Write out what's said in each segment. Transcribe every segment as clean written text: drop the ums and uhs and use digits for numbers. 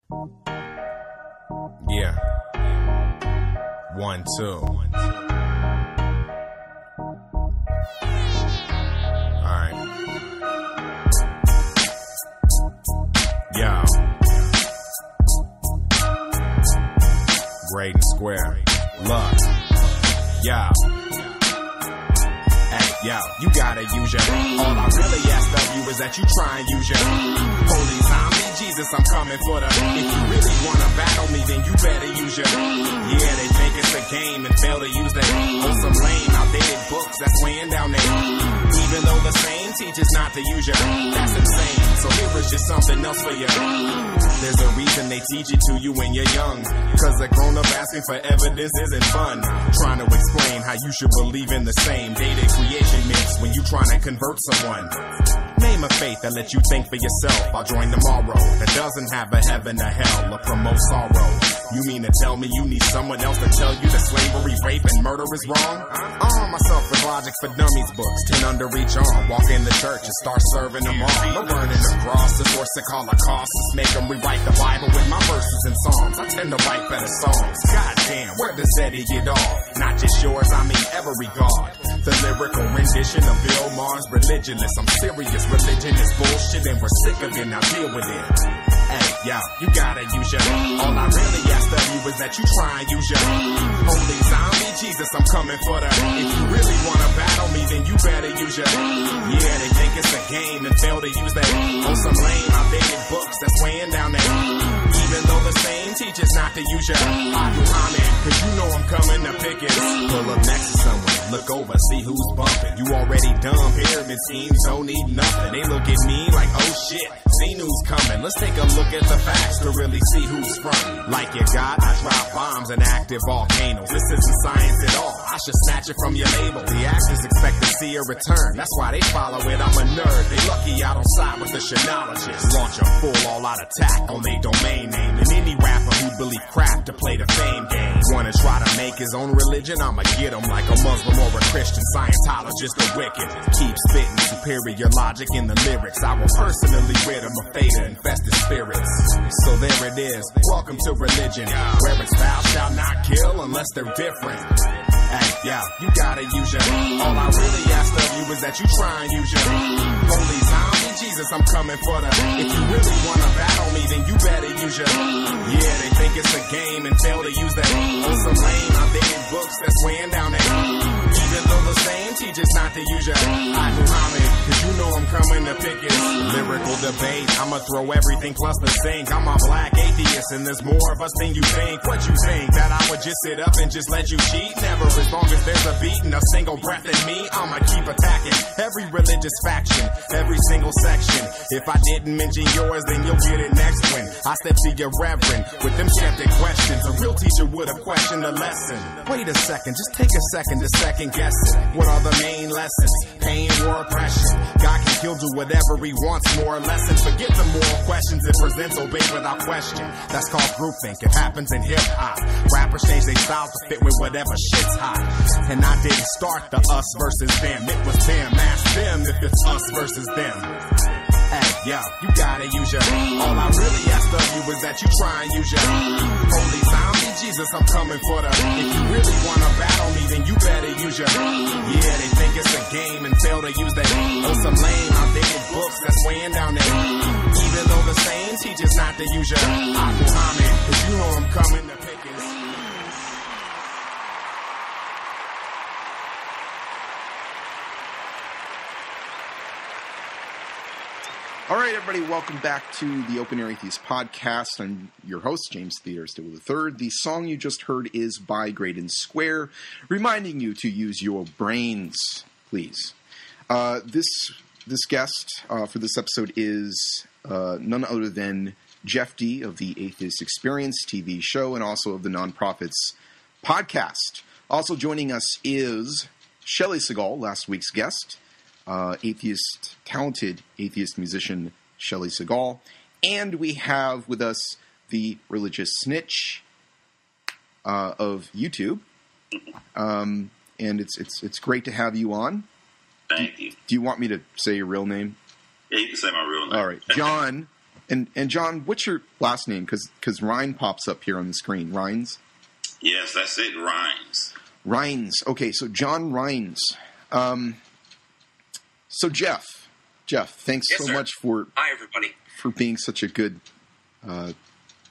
Yeah. 1, 2. Alright. Yo. Great and square. Look. Yo. Hey, yo, you gotta use your. All I really ask of you is that you try and use your. Holy zombie, Jesus, I'm coming for the. If you really wanna battle me, then you better use your. Yeah, they think it's a game and fail to use that. On some lame, outdated books that's weighing down there. Even though the same teaches not to use your. That's insane. So here is just something else for you. There's a reason they teach it to you when you're young. Cause a grown-up asking for evidence isn't fun. Trying to explain how you should believe in the same data creation myths when you trying to convert someone. Name a faith that lets you think for yourself. I'll join tomorrow. That doesn't have a heaven or hell or promote sorrow. You mean to tell me you need someone else to tell you that slavery, rape, and murder is wrong? I arm myself with Logic for Dummies books, 10 under each arm. Walk in the church and start serving them all. No burning the cross, the source to Holocaust. Make them rewrite the Bible with my verses and psalms. I tend to write better songs. Goddamn, where does Eddie get off? Not just yours, I mean every God. The lyrical rendition of Bill Maher's religionless. I'm serious, religion is bullshit and we're sick of it, now deal with it. Hey, yo, you gotta use your. All I really ask of you is that you try and use your. Holy zombie, Jesus, I'm coming for the. If you really wanna battle me, then you better use your. Yeah, they think it's a game and fail to use that. On some lame, outdated books that's weighing down there. Even though the same teaches not to use your. I do comment, cause you know I'm coming to pick it. Pull up next to someone, look over, see who's bumping. You already dumb, pyramid schemes don't need nothing. They look at me like, oh shit, see news coming. Let's take a look at the facts to really see who's frontin'. Like you got, I drop bombs and active volcanoes. This isn't science at all, I should snatch it from your label. The actors expect to see a return, that's why they follow it, I'm a nerd. They lucky I don't side with the shenologists. Launch a full all-out attack on their domain name. And any rapper who believe crap to play the fame game. Wanna try to make his own religion, I'ma get him like a Muslim or a Christian Scientologist or wicked. Keep spitting superior logic in the lyrics. I will personally rid him of theta-infested spirits. So there it is, welcome to religion, where it's thou shalt not kill unless they're different. Hey, yo, you gotta use your. All I really ask of you is that you try and use your. Holy zombie, Jesus, I'm coming for the. If you really wanna battle me, then you better use your. Yeah, they think it's a game and fail to use that. On some lame, outdated books that's weighing down there. Even though the same teaches not to use your. I do homage, cause you know I'm coming to pick it. Lyrical debate, I'ma throw everything plus the sink. I'm a black atheist and there's more of us than you think. What you think, that I would just sit up and just let you cheat? Never. As long as there's a beat and a single breath in me, I'ma keep attacking every religious faction, every single section. If I didn't mention yours, then you'll get it next when I step to your reverend with them skeptic questions. A real teacher would have questioned the lesson. Wait a second, just take a second to second guess it. What are the main lessons? Pain or oppression? God can kill, do whatever he wants, more or less, and forget the moral questions it presents, obey without question. That's called groupthink, it happens in hip-hop. Rappers change their style to fit with whatever shit's hot. And I didn't start the us versus them. It was them, ask them if it's us versus them. Hey, yo, you gotta use your. All I really ask of you is that you try and use your. Holy zombie, Jesus, I'm coming for the. If you really wanna battle me, then you better use your. Yeah, they think it's a game and fail to use that. On some lame, outdated books that's weighing down there. Even though the same teaches not to use your. I do homage, cause you know I'm coming to pick it. All right, everybody, welcome back to the Open Air Atheist Podcast. I'm your host, James Theodore Stibble III. The song you just heard is by Great and Square, reminding you to use your brains, please. This guest for this episode is none other than Jeff Dee of the AtheistExperience TV show and also of the Nonprofits podcast. Also joining us is Shelley Segal, last week's guest. Talented atheist musician Shelley Segal. And we have with us the religious snitch of YouTube. And it's great to have you on. Thank you. Do you want me to say your real name? Yeah, you can say my real name. All right. John And John, what's your last name? Because Ryan pops up here on the screen. Rhines? Yes, that's it, Rhines. Rhines. Okay, so John Rhines. So Jeff, thanks yes, so sir. much for Hi, everybody. for being such a good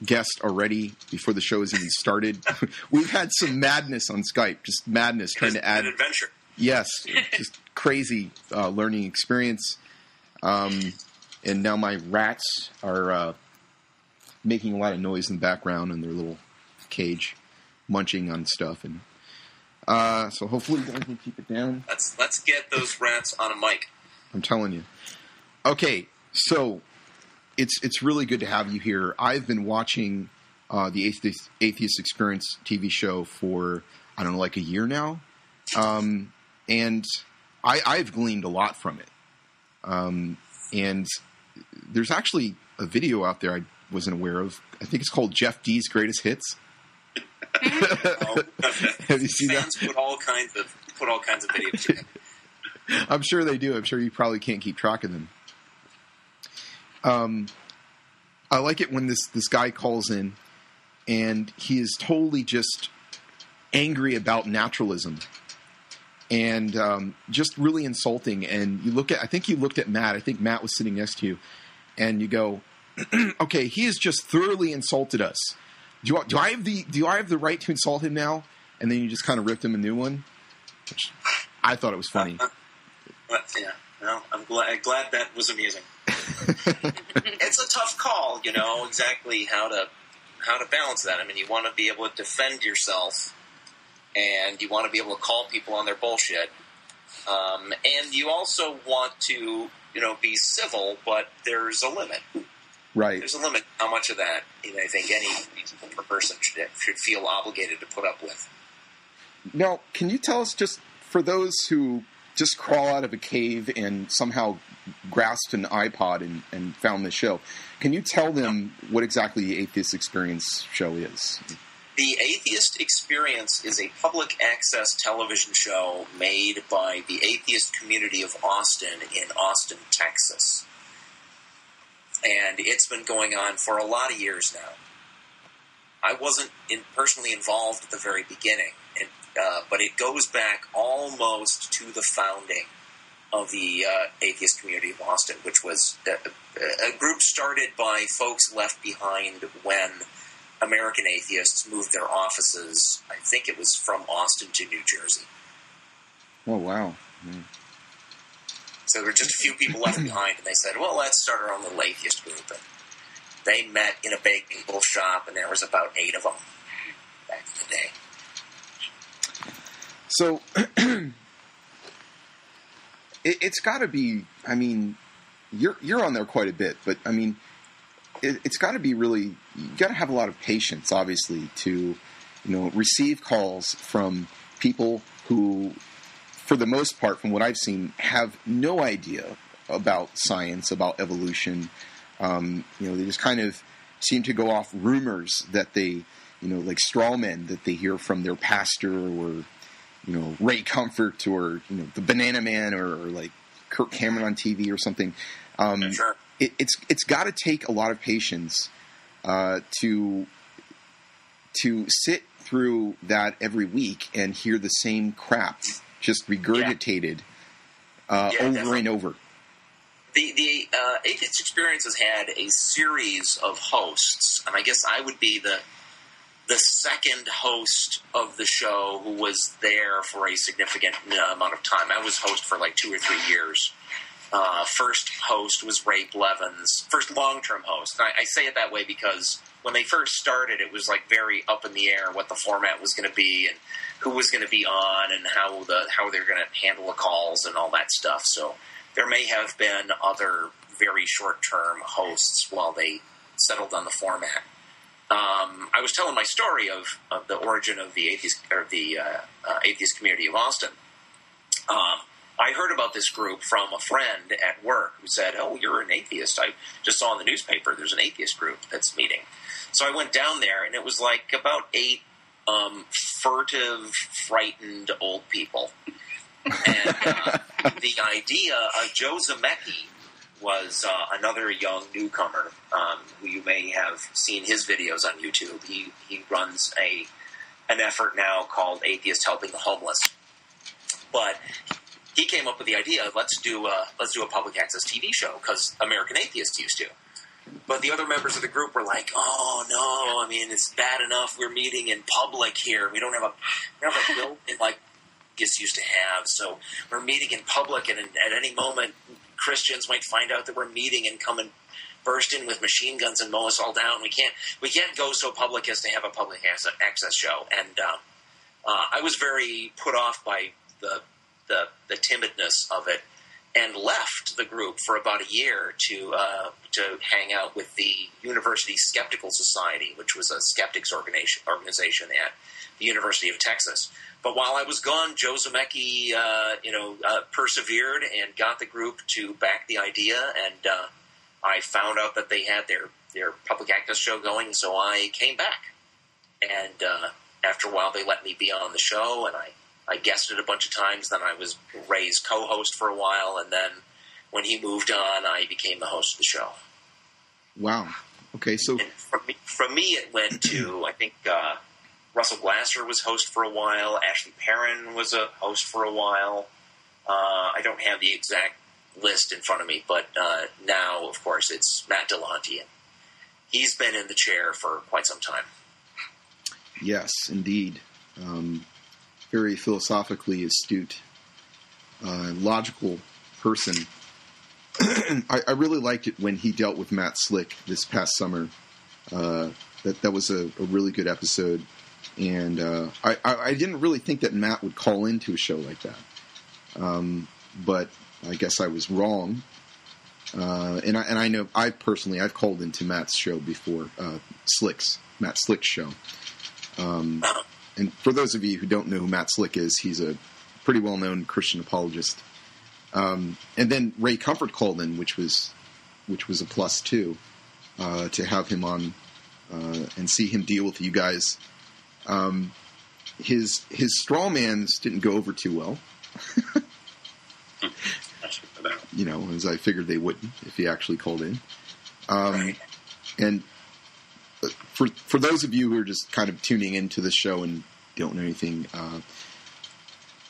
guest already before the show has even started. We've had some madness on Skype, just madness trying to add an adventure. Yes, just crazy learning experience. And now my rats are making a lot of noise in the background in their little cage, munching on stuff, and so hopefully you guys can keep it down. Let's get those rats on a mic. I'm telling you. Okay, so it's really good to have you here. I've been watching the Atheist Experience TV show for, I don't know, like a year now. And I've gleaned a lot from it. And there's actually a video out there I wasn't aware of. I think it's called Jeff Dee's Greatest Hits. Have you seen Fans that? put all kinds of videos together. I'm sure they do. I'm sure you probably can't keep track of them. I like it when this guy calls in and he is totally just angry about naturalism and just really insulting. And I think you looked at Matt. I think Matt was sitting next to you, and you go, "Okay, he has just thoroughly insulted us. Do I have the right to insult him now?" And then you just kind of ripped him a new one, which I thought it was funny. Yeah, well, I'm glad that was amusing. It's a tough call, exactly how to balance that. I mean, you want to be able to defend yourself, and you want to be able to call people on their bullshit, and you also want to, be civil, but there's a limit. Right. There's a limit how much of that I think any reasonable person should feel obligated to put up with. Now, can you tell us, just for those who just crawl out of a cave and somehow grasped an iPod and found the show, can you tell them what exactly the Atheist Experience show is? The Atheist Experience is a public access television show made by the atheist community of Austin in Austin, Texas. And it's been going on for a lot of years now. I wasn't personally involved at the very beginning, but it goes back almost to the founding of the atheist community of Austin, which was a group started by folks left behind when American atheists moved their offices. I think it was from Austin to New Jersey. Oh, wow. Mm. So there were just a few people left behind, and they said, well, let's start our own little atheist group. And they met in a bagel shop, and there was about 8 of them back in the day. So it's got to be, I mean, you're on there quite a bit, but I mean, it's got to be really, you got to have a lot of patience, obviously, to, receive calls from people who, for the most part, from what I've seen, have no idea about science, about evolution. They just kind of seem to go off rumors that they, like straw men that they hear from their pastor or, Ray Comfort or, the Banana Man or like Kirk Cameron on TV or something. Sure. It's got to take a lot of patience to sit through that every week and hear the same crap just regurgitated over definitely. and over. The Atheist Experience has had a series of hosts, and I guess I would be the second host of the show who was there for a significant amount of time. I was host for like 2 or 3 years. First host was Ray Blevins, first long-term host. And I say it that way because when they first started, it was like very up in the air what the format was going to be and who was going to be on and how they're going to handle the calls and all that stuff. So there may have been other very short-term hosts while they settled on the format. I was telling my story of the origin of the atheist community of Austin. I heard about this group from a friend at work who said, "Oh, you're an atheist. I just saw in the newspaper there's an atheist group that's meeting." So I went down there, and it was like about 8 furtive, frightened old people. And the idea of Joe Zemecki, was another young newcomer who you may have seen his videos on YouTube. He runs an effort now called Atheists Helping the Homeless. But he came up with the idea, let's do a public access TV show, because American Atheists used to. But the other members of the group were like, "Oh no! I mean, it's bad enough we're meeting in public here. We don't have a building like this used to have. So we're meeting in public, and at any moment, Christians might find out that we're meeting and come and burst in with machine guns and mow us all down. We can't go so public as to have a public access show." And I was very put off by the timidness of it, and left the group for about a year to hang out with the University Skeptical Society, which was a skeptics organization at the University of Texas. But while I was gone, Joe Zemecki, persevered and got the group to back the idea, and I found out that they had their public access show going, so I came back. And after a while, they let me be on the show, and I guested a bunch of times. Then I was Ray's co-host for a while, and then when he moved on, I became the host of the show. Wow. Okay, so and from me, it went to, I think, Russell Glasser was host for a while. Ashley Perrin was a host for a while. I don't have the exact list in front of me, but now, of course, it's Matt Delonte, and he's been in the chair for quite some time. Yes, indeed. Very philosophically astute, logical person. I really liked it when he dealt with Matt Slick this past summer. That was a really good episode, and I didn't really think that Matt would call into a show like that, but I guess I was wrong. And I know I've called into Matt's show before, Matt Slick's show. And for those of you who don't know who Matt Slick is, he's a pretty well-known Christian apologist. And then Ray Comfort called in, which was a plus too, to have him on and see him deal with you guys. His strawmans didn't go over too well. As I figured they wouldn't if he actually called in. Right. And for those of you who are just kind of tuning into the show and don't know anything,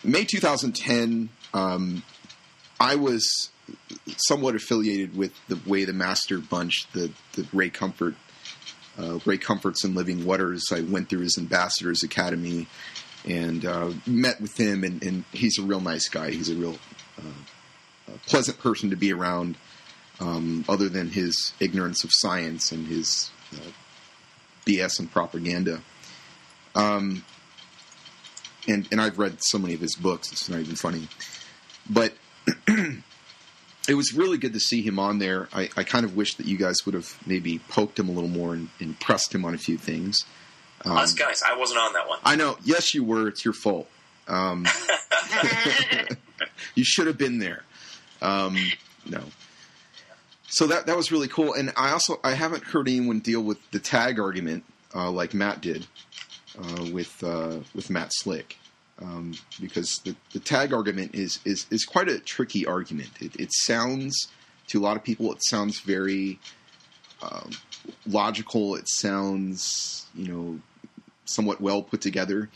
May 2010, I was somewhat affiliated with the Way the Master bunch, the Ray Comforts and Living Waters. I went through his Ambassadors Academy and met with him, and he's a real nice guy. He's a real pleasant person to be around, other than his ignorance of science and his BS and propaganda. And I've read so many of his books, it's not even funny. But it was really good to see him on there. I kind of wish that you guys would have maybe poked him a little more and pressed him on a few things. Us guys, I wasn't on that one. I know. Yes, you were. It's your fault. You should have been there. No. So that was really cool. And I haven't heard anyone deal with the tag argument like Matt did with Matt Slick. Because the tag argument is quite a tricky argument. It sounds, to a lot of people, it sounds very logical. It sounds, somewhat well put together.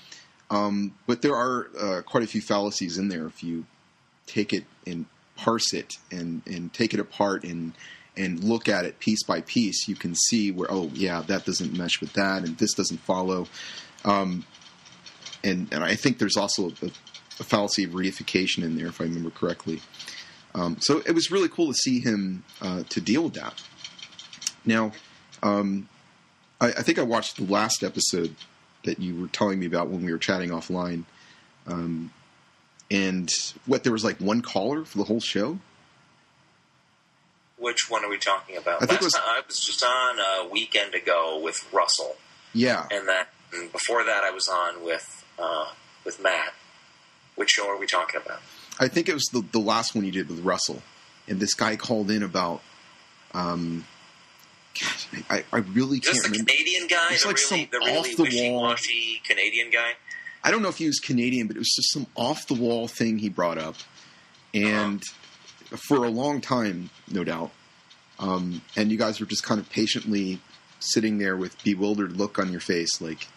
But there are quite a few fallacies in there if you take it and parse it and take it apart and look at it piece by piece. You can see where, that doesn't mesh with that, and this doesn't follow. And I think there's also a fallacy of reification in there, if I remember correctly. So it was really cool to see him to deal with that. Now, I think I watched the last episode that you were telling me about when we were chatting offline. And there was like one caller for the whole show? Which one are we talking about? I think I was just on a weekend ago with Russell. Yeah. And before that I was on with Matt. Which show are we talking about? I think it was the last one you did with Russell. And this guy called in about... I really can't remember. Is this the Canadian guy? It's like the really wishy-washy Canadian guy? I don't know if he was Canadian, but it was just some off-the-wall thing he brought up. And for a long time, no doubt. And you guys were just kind of patiently sitting there with bewildered look on your face, like,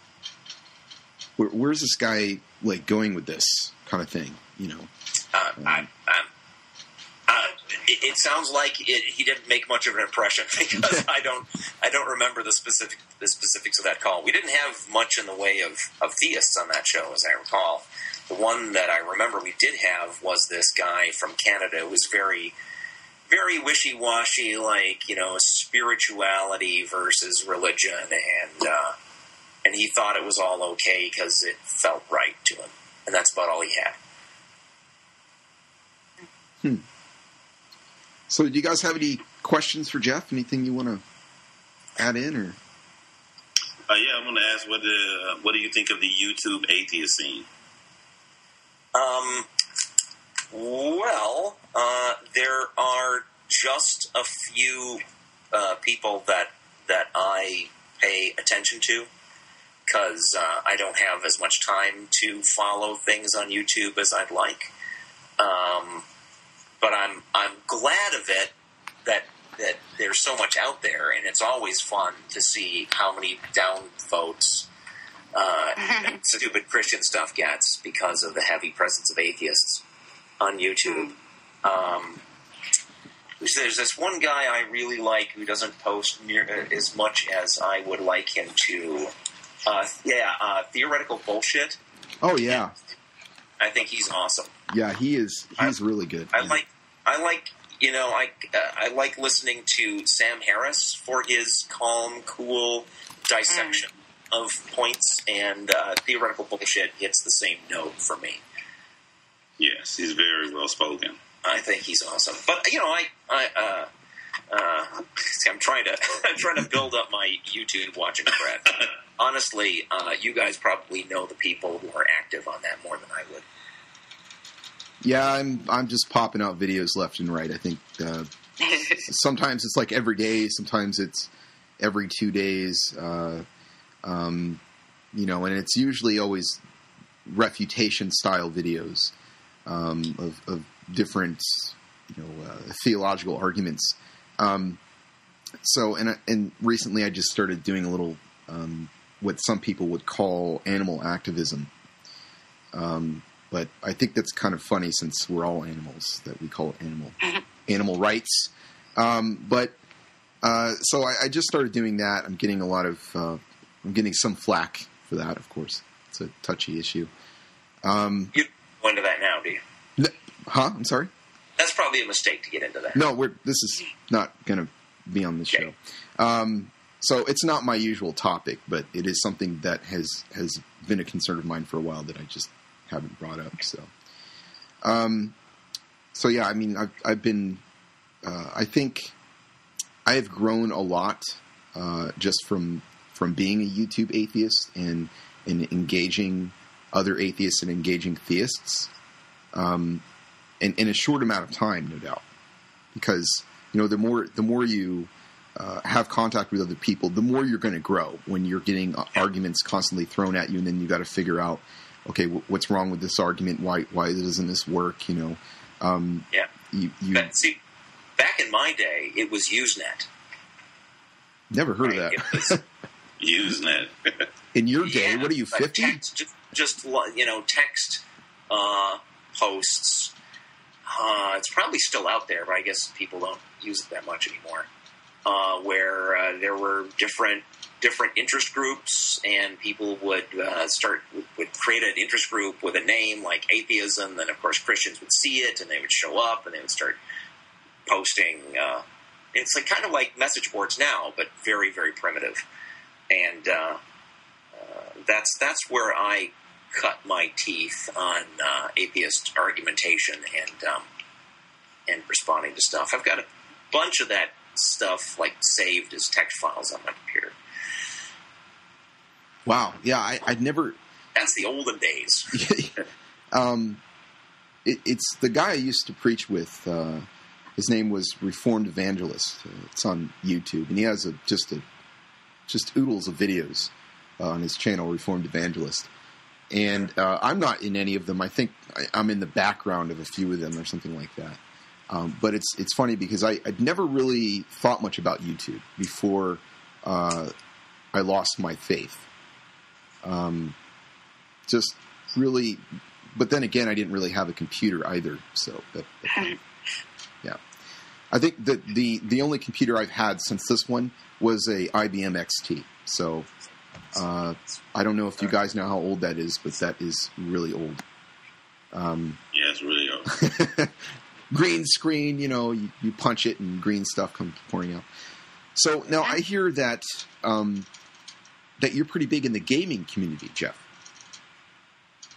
where's this guy like going with this kind of thing, you know? It sounds like he didn't make much of an impression because I don't remember the specifics of that call. We didn't have much in the way of theists on that show, as I recall. The one that I remember we did have was this guy from Canada who was very, very wishy-washy, like, you know, spirituality versus religion, and he thought it was all okay because it felt right to him, and that's about all he had. So, do you guys have any questions for Jeff? Anything you want to add in, or? Yeah, I'm going to ask, what do you think of the YouTube atheist scene? Well, there are just a few people that I pay attention to because I don't have as much time to follow things on YouTube as I'd like. But I'm glad of it that there's so much out there, and it's always fun to see how many downvotes stupid Christian stuff gets because of the heavy presence of atheists on YouTube. There's this one guy I really like who doesn't post near as much as I would like him to. Theoretical Bullshit. Oh yeah, I think he's awesome. Yeah, he is. He's really good. I like listening to Sam Harris for his calm, cool dissection of points, and Theoretical Bullshit hits the same note for me. Yes, he's very well spoken. I think he's awesome. But you know, I'm trying to build up my YouTube watching thread. Honestly, you guys probably know the people who are active on that more than I would. Yeah, I'm just popping out videos left and right. I think sometimes it's like every day, sometimes it's every 2 days. You know, and it's usually always refutation style videos of different, you know, theological arguments. So recently I just started doing a little what some people would call animal activism. But I think that's kind of funny since we're all animals, that we call it animal rights. So I just started doing that. I'm getting I'm getting some flack for that, of course. It's a touchy issue. You go into that now, do you? I'm sorry? That's probably a mistake to get into that. No, this is not going to be on the show. So it's not my usual topic, but it is something that has been a concern of mine for a while that I just haven't brought up. So yeah, I mean, I've been, I think I have grown a lot, just from being a YouTube atheist and engaging other atheists and engaging theists, in a short amount of time, no doubt, because, you know, the more you, have contact with other people, the more you're going to grow when you're getting arguments constantly thrown at you. And then you got to figure out, okay, what's wrong with this argument? Why doesn't this work? You know? See, back in my day, it was Usenet. Never heard of that. It was Usenet. In your day, what are you, 50? Just you know, text posts. It's probably still out there, but I guess people don't use it that much anymore. Where there were different interest groups, and people would create an interest group with a name like atheism. Then, of course, Christians would see it, and they would show up, and they would start posting. It's like kind of like message boards now, but very, very primitive. And that's where I cut my teeth on atheist argumentation and responding to stuff. I've got a bunch of that stuff like saved as text files on my computer. Wow. Yeah, I'd never... That's the olden days. It's the guy I used to preach with. His name was Reformed Evangelist. It's on YouTube, and he has just oodles of videos on his channel, Reformed Evangelist. And I'm not in any of them. I think I'm in the background of a few of them or something like that. But it's funny because I'd never really thought much about YouTube before I lost my faith. Just really, but then again, I didn't really have a computer either. So, yeah. I think that the only computer I've had since this one was a IBM XT. So, I don't know if you guys know how old that is, but that is really old. Yeah, it's really old. Green screen, you punch it and green stuff comes pouring out. So now I hear that that you're pretty big in the gaming community, Jeff.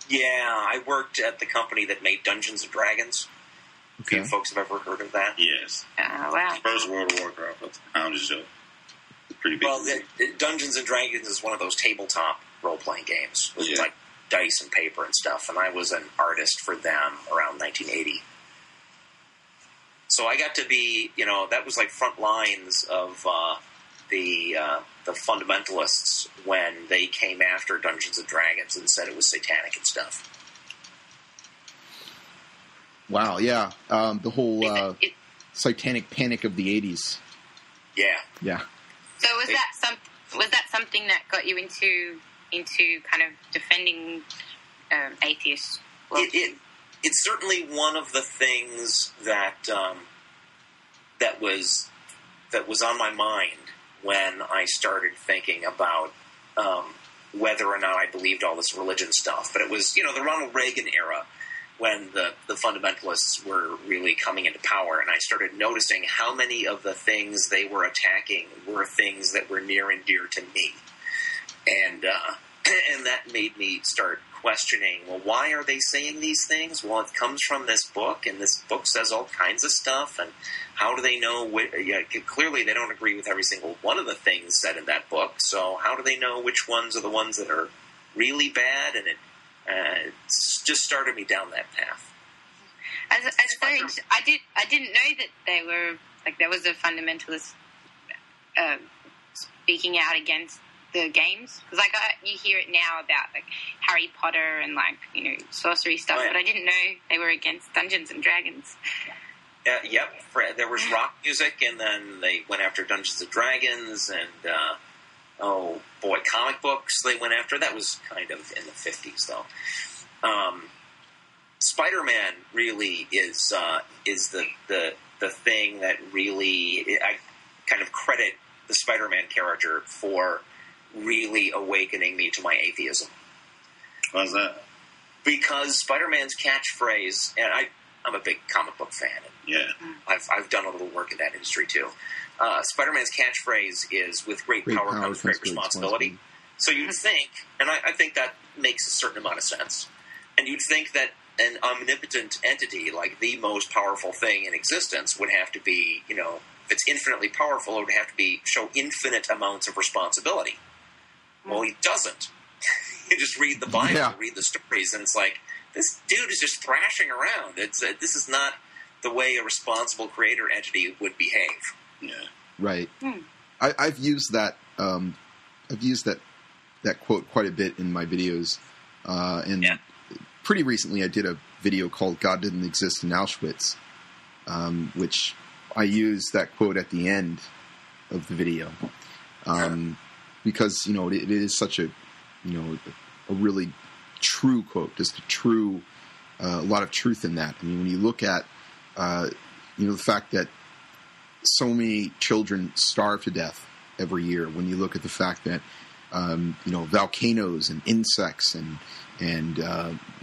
Yeah, I worked at the company that made Dungeons and Dragons. Okay. A few folks have ever heard of that? Yes. Wow. First World of Warcraft, but I'm just joking. It's pretty big. Well, Dungeons and Dragons is one of those tabletop role-playing games with like dice and paper and stuff, and I was an artist for them around 1980. So I got to be, that was like front lines of the fundamentalists when they came after Dungeons and Dragons and said it was satanic and stuff. Wow, yeah. The whole satanic panic of the 80s. Yeah. Yeah. So was that something that got you into kind of defending atheists? It's certainly one of the things that was on my mind when I started thinking about whether or not I believed all this religion stuff. But it was, the Ronald Reagan era when the fundamentalists were really coming into power, and I started noticing how many of the things they were attacking were things that were near and dear to me. And that made me start questioning, well, why are they saying these things? Well, it comes from this book, and this book says all kinds of stuff, and how do they know? Clearly, they don't agree with every single one of the things said in that book, so how do they know which ones are the ones that are really bad? And it just started me down that path. I didn't know that they were, there was a fundamentalist speaking out against the games, because you hear it now about Harry Potter and sorcery stuff, but I didn't know they were against Dungeons and Dragons. Yep, there was rock music, and then they went after Dungeons and Dragons, and comic books they went after. That was kind of in the 50s, though. Spider-Man really is the thing that really I kind of credit the Spider-Man character for really awakening me to my atheism. Why's that? Because Spider-Man's catchphrase, and I'm a big comic book fan. Yeah. I've done a little work in that industry too. Spider-Man's catchphrase is, with great power comes great responsibility. So you'd think, and I think that makes a certain amount of sense, and you'd think that an omnipotent entity, like the most powerful thing in existence, would have to be, if it's infinitely powerful, it would have to show infinite amounts of responsibility. Well, he doesn't. You just read the Bible, read the stories, and it's like, this dude is just thrashing around. This is not the way a responsible creator entity would behave. Yeah. Right. I've used that. I've used that quote quite a bit in my videos, and pretty recently I did a video called "God Didn't Exist in Auschwitz," which I used that quote at the end of the video, because it is such a really true quote, just a lot of truth in that. I mean, when you look at the fact that so many children starve to death every year, when you look at the fact that volcanoes and insects and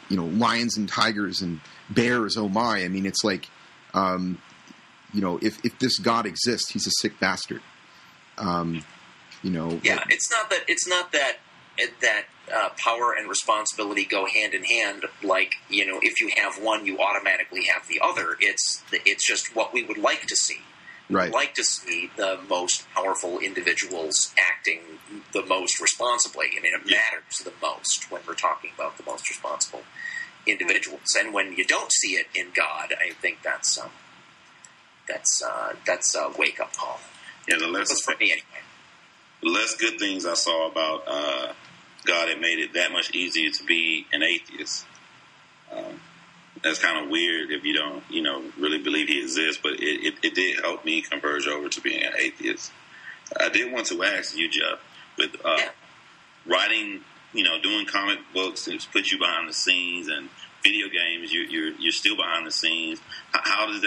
lions and tigers and bears, oh my, I mean, it's like if this God exists, he's a sick bastard. It's not that power and responsibility go hand in hand. Like, if you have one, you automatically have the other. It's just what we would like to see. Right. We'd like to see the most powerful individuals acting the most responsibly. I mean, it matters the most when we're talking about the most responsible individuals. And when you don't see it in God, I think that's a wake up call. Yeah, that's for me anyway. The less good things I saw about God, it made it that much easier to be an atheist. that's kind of weird if you don't, really believe he exists. But it did help me converge over to being an atheist. I did want to ask you, Jeff, with writing, doing comic books, it's put you behind the scenes, and video games, you're still behind the scenes. How did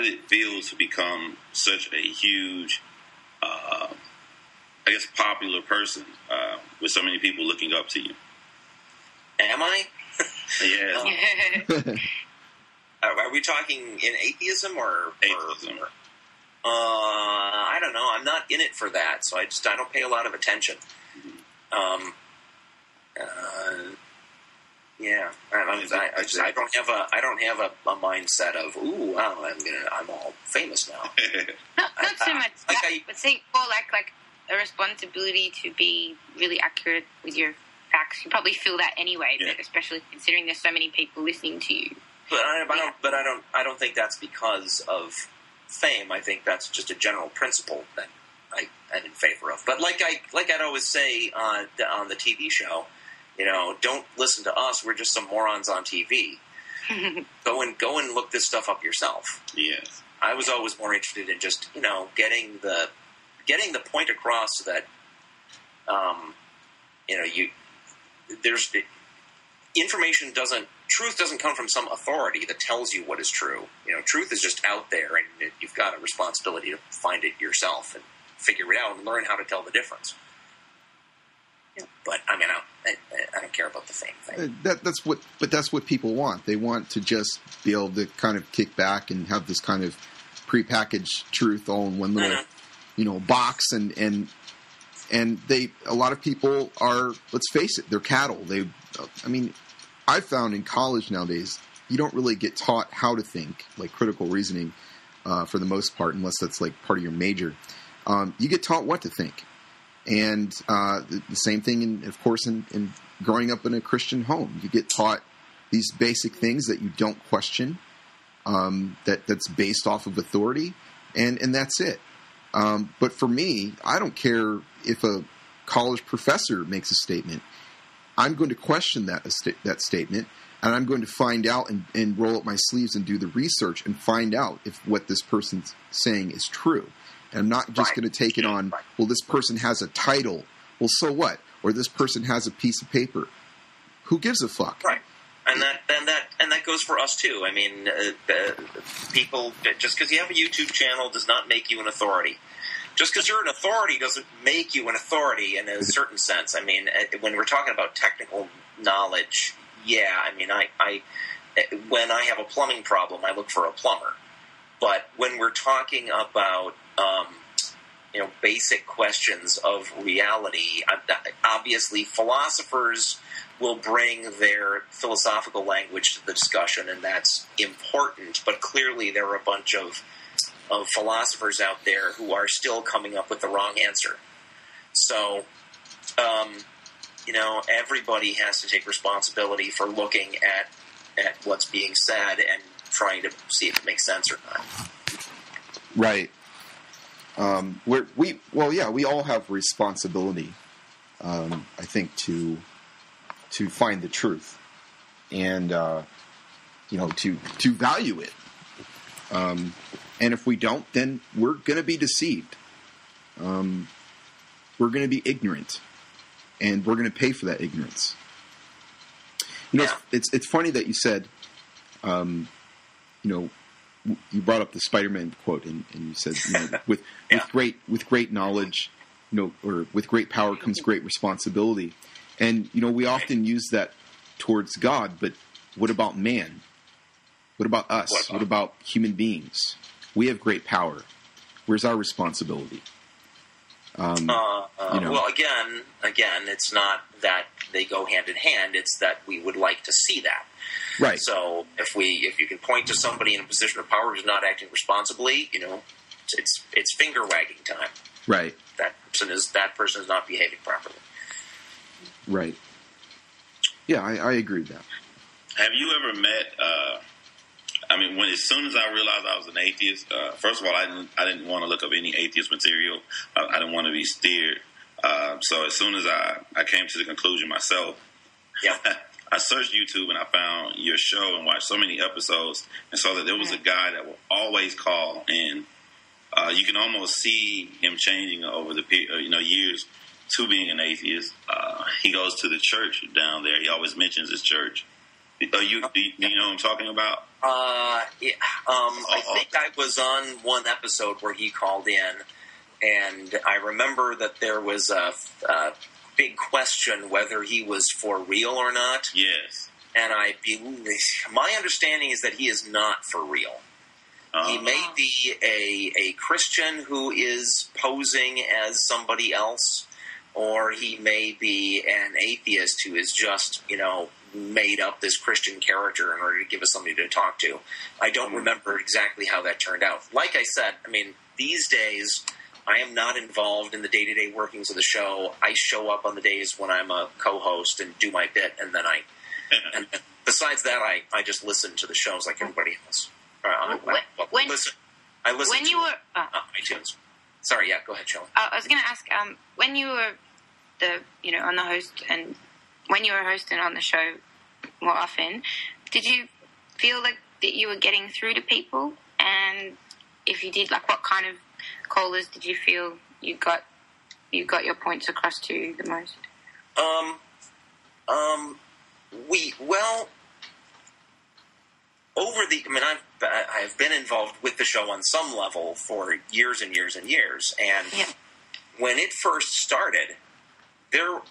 it feel to become such a huge, popular person with so many people looking up to you? Am I? Yeah. Are we talking in atheism or atheism? I don't know. I'm not in it for that, so I don't pay a lot of attention. Yeah, I don't have a mindset of I'm all famous now. Not so much that, but think more like a responsibility to be really accurate with your facts. You probably feel that anyway, but especially considering there's so many people listening to you. But I don't think that's because of fame. I think that's just a general principle that I'm in favor of. But like I'd always say on the TV show, don't listen to us. We're just some morons on TV. Go and look this stuff up yourself. Yes. I was always more interested in just getting the point across that truth doesn't come from some authority that tells you what is true. Truth is just out there, and you've got a responsibility to find it yourself and figure it out and learn how to tell the difference. Yeah. But I don't care about the fame thing. That's what people want. They want to just be able to kind of kick back and have this kind of prepackaged truth all in one little, box, and a lot of people are, let's face it, they're cattle. I've found in college nowadays, you don't really get taught how to think, like critical reasoning, for the most part, unless that's like part of your major. You get taught what to think. And the same thing, in growing up in a Christian home. You get taught these basic things that you don't question, that's based off of authority, and that's it. But for me, I don't care if a college professor makes a statement. I'm going to question that statement, and I'm going to find out and roll up my sleeves and do the research and find out if what this person's saying is true. And I'm not just going to take it on, well, this person has a title. Well, so what? Or this person has a piece of paper. Who gives a fuck? Right. And that goes for us too. People, just because you have a YouTube channel does not make you an authority. Just because you're an authority doesn't make you an authority in a certain sense. When we're talking about technical knowledge, when I have a plumbing problem, I look for a plumber. But when we're talking about basic questions of reality, obviously philosophers will bring their philosophical language to the discussion, and that's important. But clearly there are a bunch of philosophers out there who are still coming up with the wrong answer. So, everybody has to take responsibility for looking at what's being said and trying to see if it makes sense or not. Right. We all have responsibility, I think, to find the truth and, to value it. And if we don't, then we're going to be deceived. We're going to be ignorant, and we're going to pay for that ignorance. It's funny that you said, you brought up the Spider-Man quote, and you said, with great knowledge, or with great power comes great responsibility. And we often use that towards God, but what about man? What about us? What about human beings? We have great power. Where's our responsibility? Well, again, it's not that they go hand in hand. It's that we would like to see that. Right. So if you can point to somebody in a position of power who's not acting responsibly, it's finger wagging time. Right. That person is not behaving properly. Right. Yeah, I agree with that. Have you ever met? As soon as I realized I was an atheist, first of all, I didn't want to look up any atheist material. I didn't want to be steered. So as soon as I came to the conclusion myself, I searched YouTube and I found your show and watched so many episodes and saw that there was a guy that will always call, and you can almost see him changing over the years to being an atheist. He goes to the church down there. He always mentions his church. Do you know what I'm talking about? I think I was on one episode where he called in, and I remember that there was a big question whether he was for real or not. Yes. And my understanding is that he is not for real. He may be a Christian who is posing as somebody else, or he may be an atheist who is just, made up this Christian character in order to give us somebody to talk to. I don't remember exactly how that turned out. Like I said, these days, I am not involved in the day-to-day workings of the show. I show up on the days when I'm a co-host and do my bit, and then and besides that, I just listen to the shows like everybody else. I listen when you were iTunes. Sorry, yeah, go ahead, Shelley. I was going to ask, when you were on the host, and when you were hosting on the show more often, did you feel like that you were getting through to people? And if you did, what kind of callers did you feel you got your points across to the most? I've been involved with the show on some level for years and years and years, and when it first started, there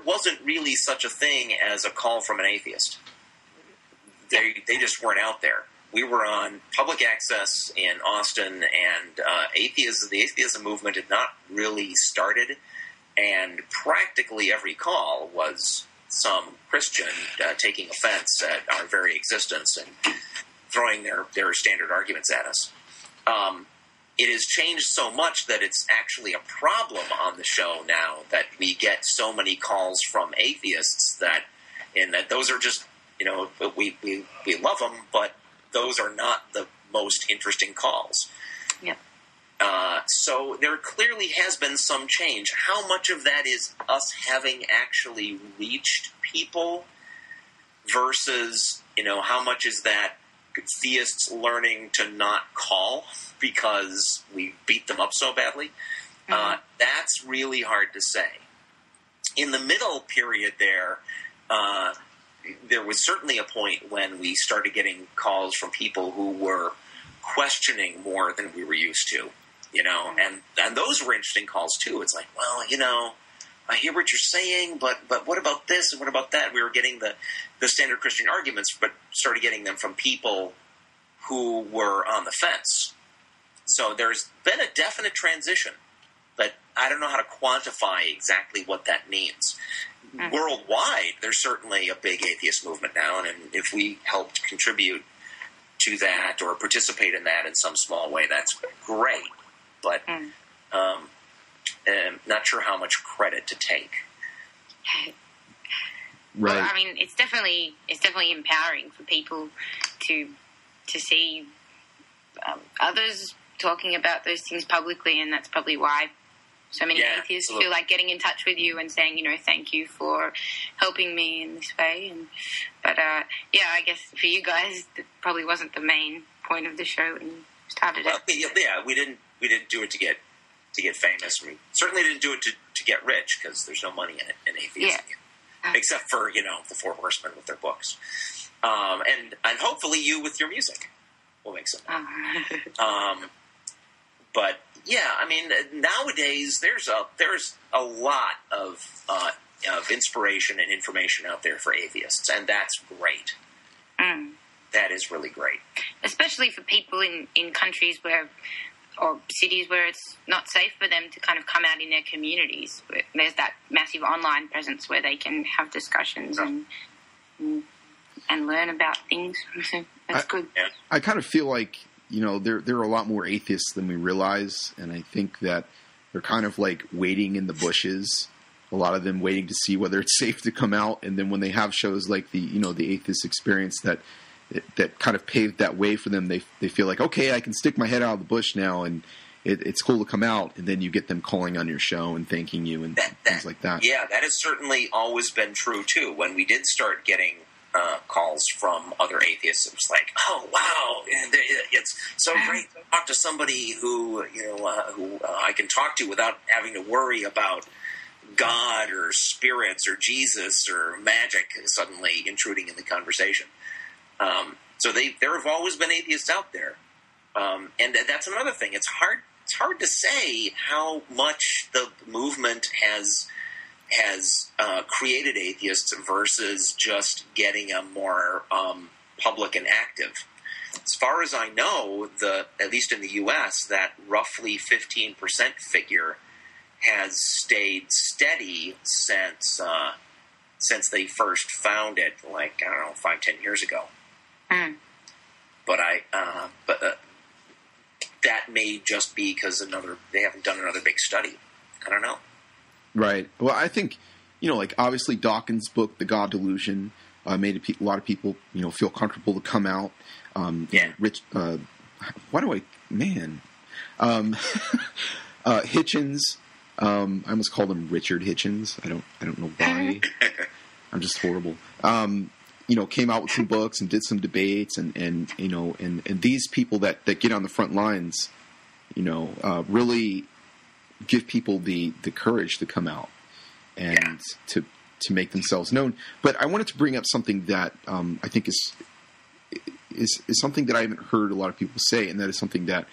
wasn't really such a thing as a call from an atheist. They just weren't out there. We were on public access in Austin, and the atheism movement had not really started, and practically every call was some Christian taking offense at our very existence and throwing their standard arguments at us. It has changed so much that it's actually a problem on the show now that we get so many calls from atheists that those are just, we love them, but those are not the most interesting calls. Yeah. So there clearly has been some change. How much of that is us having actually reached people versus, how much is that theists learning to not call because we beat them up so badly? That's really hard to say. In the middle period there was certainly a point when we started getting calls from people who were questioning more than we were used to, and those were interesting calls too. It's like, well, I hear what you're saying, but what about this and what about that? We were getting the standard Christian arguments, but started getting them from people who were on the fence. So there's been a definite transition, but I don't know how to quantify exactly what that means. Worldwide, there's certainly a big atheist movement now, and if we helped contribute to that or participate in that in some small way, that's great. But not sure how much credit to take. Right. Well, it's definitely empowering for people to see others talking about those things publicly, and that's probably why so many atheists feel like getting in touch with you and saying, thank you for helping me in this way. But I guess for you guys, that probably wasn't the main point of the show when you started it. Yeah, we didn't do it to get famous. We certainly didn't do it to get rich, because there's no money in atheism, except for the Four Horsemen with their books, and hopefully you with your music will make some money. But nowadays there's a lot of inspiration and information out there for atheists, and that's great. That is really great, especially for people in countries or cities where it's not safe for them to kind of come out in their communities. There's that massive online presence where they can have discussions and learn about things. That's good. Yeah. I kind of feel like, there are a lot more atheists than we realize, and I think that they're kind of like waiting in the bushes, a lot of them waiting to see whether it's safe to come out, and then when they have shows like the AtheistExperience that kind of paved that way for them, they feel like, okay, I can stick my head out of the bush now, and it's cool to come out, and then you get them calling on your show and thanking you and things like that. Yeah, that has certainly always been true, too. When we did start getting calls from other atheists. It was like, oh wow, it's so great to talk to somebody who who I can talk to without having to worry about God or spirits or Jesus or magic suddenly intruding in the conversation. So there have always been atheists out there, and that's another thing. It's hard to say how much the movement has created atheists versus just getting a more public and active. As far as I know, at least in the U.S., that roughly 15% figure has stayed steady since they first found it, like, I don't know, 5-10 years ago. Mm. But that may just be because they haven't done another big study. I don't know. Right. Well, I think, like obviously Dawkins' book, The God Delusion, made a lot of people, feel comfortable to come out. Hitchens, I almost called him Richard Hitchens. I don't know why. I'm just horrible. Came out with some books and did some debates and these people that get on the front lines, really give people the courage to come out and to make themselves known. But I wanted to bring up something that I think is something that I haven't heard a lot of people say, and that is something that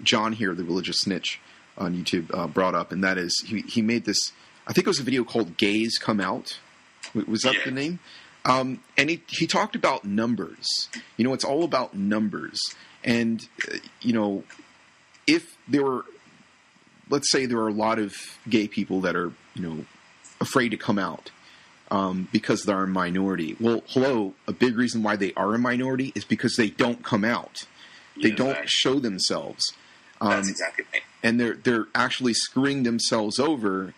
John here, the religious snitch on YouTube, brought up, and that is he made this. I think it was a video called "Gays Come Out." Was that the name? And he talked about numbers. It's all about numbers. And if there were, let's say there are a lot of gay people that are afraid to come out because they're a minority. Well, a big reason why they are a minority is because they don't come out. They don't show themselves. That's exactly right. And they're actually screwing themselves over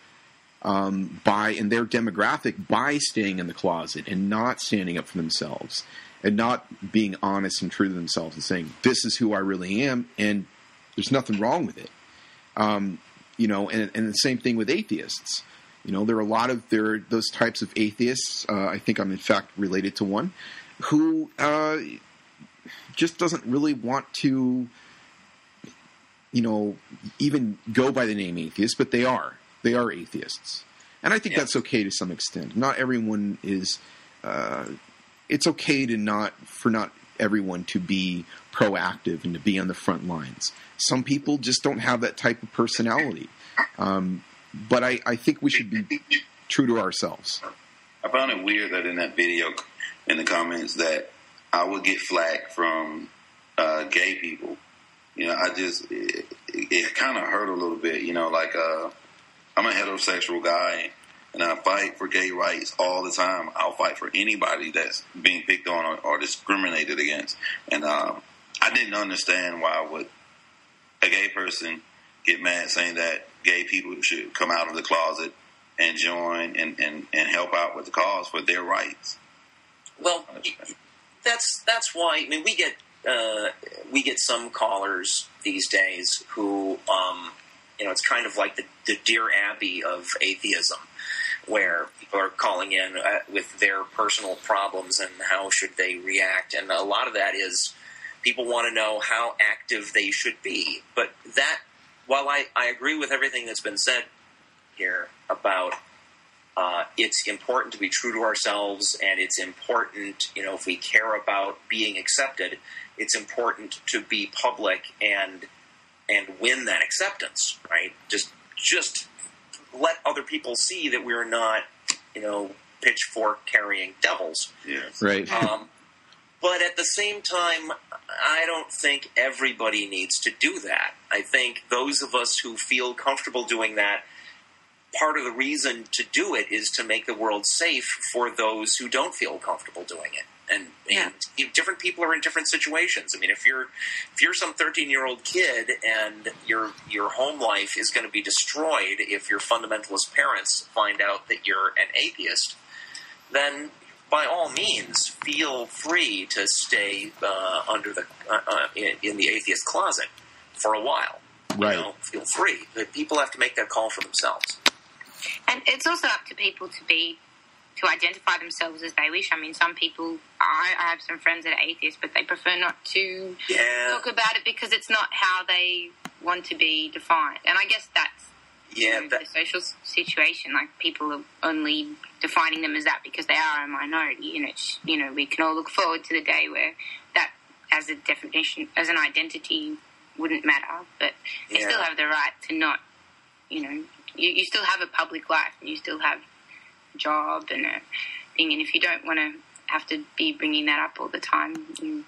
in their demographic by staying in the closet and not standing up for themselves and not being honest and true to themselves and saying, this is who I really am, and there's nothing wrong with it. And the same thing with atheists. There are those types of atheists. I think I'm in fact related to one who just doesn't really want to, even go by the name atheist, but they are atheists. And I think that's okay to some extent. Not everyone is, it's okay for not everyone to be proactive and to be on the front lines. Some people just don't have that type of personality. But I think we should be true to ourselves. I found it weird that in that video, in the comments, that I would get flack from gay people. It kind of hurt a little bit. I'm a heterosexual guy, and I fight for gay rights all the time. I'll fight for anybody that's being picked on or discriminated against. And I didn't understand why would a gay person get mad saying that gay people should come out of the closet and join and help out with the cause for their rights. Well, that's why. I mean, we get some callers these days who, it's kind of like the Dear Abby of atheism, where people are calling in with their personal problems and how should they react, and a lot of that is people want to know how active they should be. But that, while I agree with everything that's been said here about it's important to be true to ourselves, and it's important, if we care about being accepted, it's important to be public and win that acceptance, right? Just let other people see that we're not, pitchfork carrying devils. Yes. Right. But at the same time, I don't think everybody needs to do that. I think those of us who feel comfortable doing that, part of the reason to do it is to make the world safe for those who don't feel comfortable doing it. And different people are in different situations. I mean, if you're some 13-year-old kid and your home life is going to be destroyed if your fundamentalist parents find out that you're an atheist, then by all means, feel free to stay under the in the atheist closet for a while. Right. Feel free. But people have to make that call for themselves. And it's also up to people to be to identify themselves as they wish. I mean, some people, I have some friends that are atheists, but they prefer not to talk about it because it's not how they want to be defined. And I guess that's the social situation. Like, people are only defining them as that because they are a minority. And it's, we can all look forward to the day where that, as a definition, as an identity, wouldn't matter. But they still have the right to not, you still have a public life and you still have job and a thing, and if you don't want to have to be bringing that up all the time, you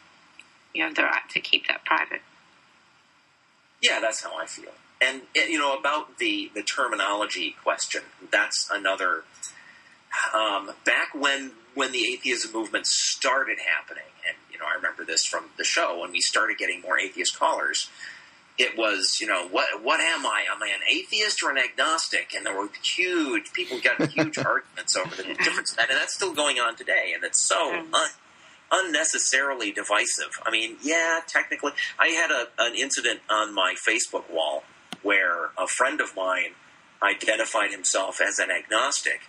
have the right to keep that private. Yeah, that's how I feel. And about the terminology question, that's another. Back when the atheism movement started happening, and I remember this from the show when we started getting more atheist callers. It was, what am I? Am I an atheist or an agnostic? And there were people got huge arguments over the difference. And that's still going on today. And it's so unnecessarily divisive. I mean, yeah, technically. I had an incident on my Facebook wall where a friend of mine identified himself as an agnostic.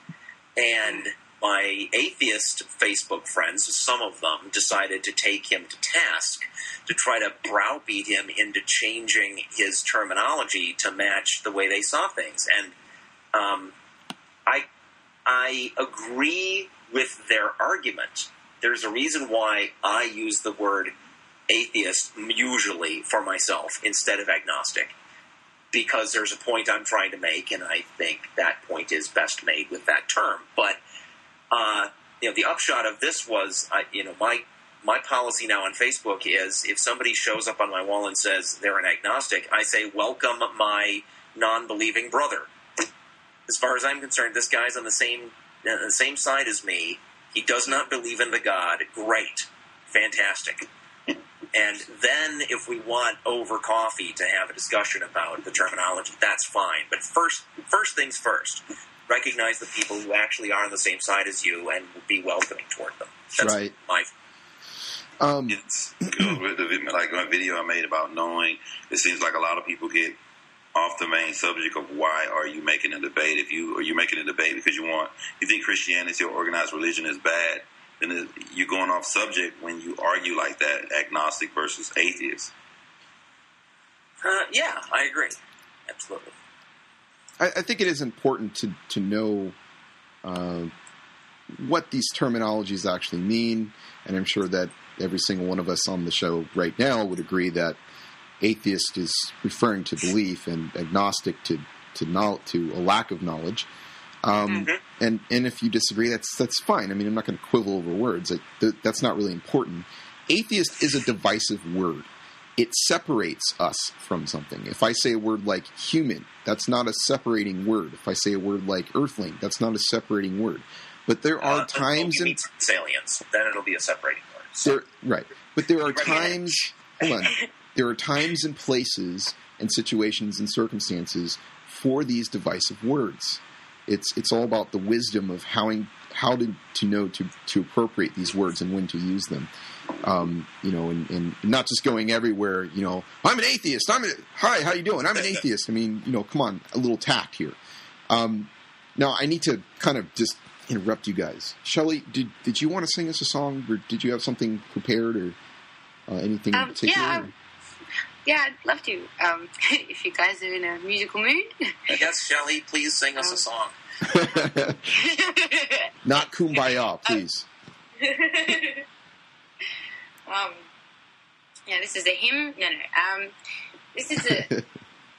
And my atheist Facebook friends, some of them, decided to take him to task to try to browbeat him into changing his terminology to match the way they saw things. And I agree with their argument. There's a reason why I use the word atheist usually for myself instead of agnostic, because there's a point I'm trying to make, and I think that point is best made with that term. But the upshot of this was, my policy now on Facebook is if somebody shows up on my wall and says they're an agnostic, I say, welcome my non-believing brother. As far as I'm concerned, this guy's on the same side as me. He does not believe in the God. Great. Fantastic. And then if we want over coffee to have a discussion about the terminology, that's fine. But first things first. Recognize the people who actually are on the same side as you and be welcoming toward them. That's right. It's with like a video I made about knowing. It seems like a lot of people get off the main subject of why are you making a debate. Are you making a debate because you think Christianity or organized religion is bad, then you're going off subject when you argue like that, agnostic versus atheist. Yeah, I agree. Absolutely. I think it is important to know what these terminologies actually mean, and I'm sure that every single one of us on the show right now would agree that atheist is referring to belief and agnostic to a lack of knowledge. And if you disagree, that's fine. I mean, I'm not going to quibble over words. That's not really important. Atheist is a divisive word. It separates us from something. If I say a word like human, that's not a separating word. If I say a word like earthling, that's not a separating word. But there are times in salience, then it'll be a separating word. So. Right. But there are times. Hold on. There are times and places and situations and circumstances for these divisive words. It's all about the wisdom of how to know to appropriate these words and when to use them. And not just going everywhere, I'm an atheist. Hi, how you doing? I'm an atheist. I mean, come on, a little tact here. Now I need to kind of just interrupt you guys. Shelley, did you want to sing us a song, or did you have something prepared, or anything in particular? Yeah, I'd love to. If you guys are in a musical mood. Yes, Shelley, please sing us a song. Not Kumbaya, please. This is a hymn. No. This is